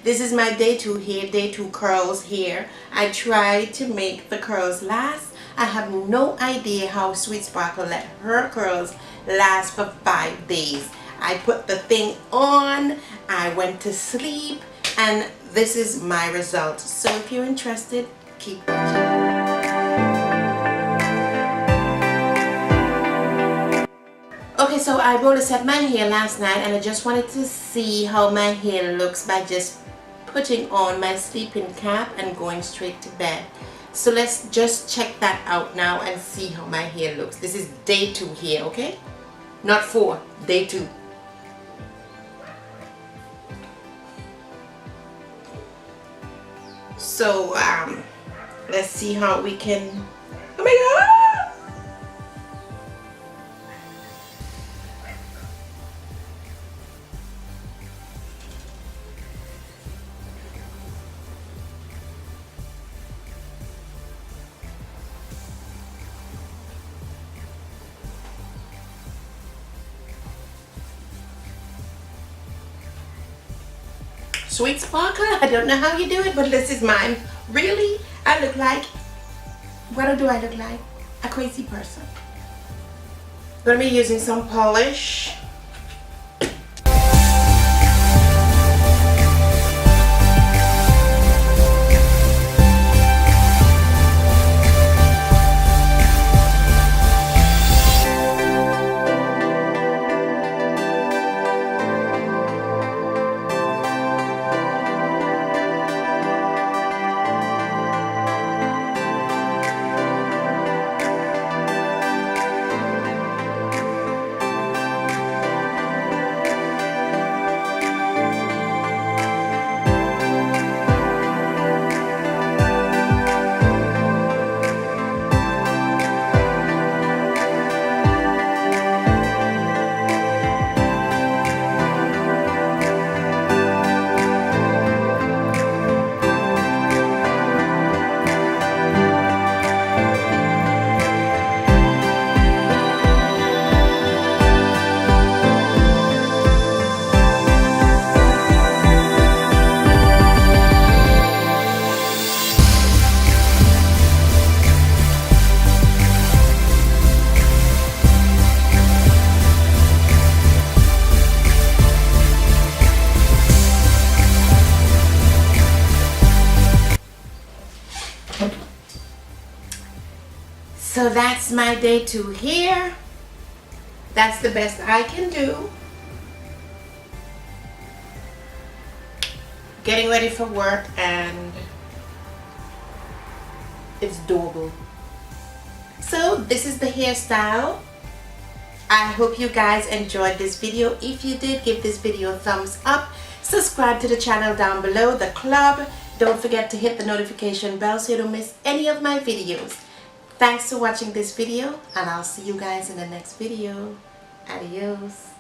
This is my day 2 hair, day 2 curls here. I tried to make the curls last. I have no idea how Sweet Sparkle let her curls last for 5 days. I put the thing on, I went to sleep, and this is my result. So if you're interested, keep watching. Okay, so I roller set my hair last night, and I just wanted to see how my hair looks by just putting on my sleeping cap and going straight to bed. So let's just check that out now and see how my hair looks. This is day 2 here, okay? Not 4, day 2. So let's see how we can, oh my god! Sweet Sparkle, I don't know how you do it, but this is mine. Really? I look like, what do I look like? A crazy person. Gonna be using some polish. So that's my day 2 here. That's the best I can do. Getting ready for work, and it's doable. So this is the hairstyle. I hope you guys enjoyed this video. If you did, give this video a thumbs up. Subscribe to the channel down below, the club. Don't forget to hit the notification bell so you don't miss any of my videos. Thanks for watching this video, and I'll see you guys in the next video. Adios.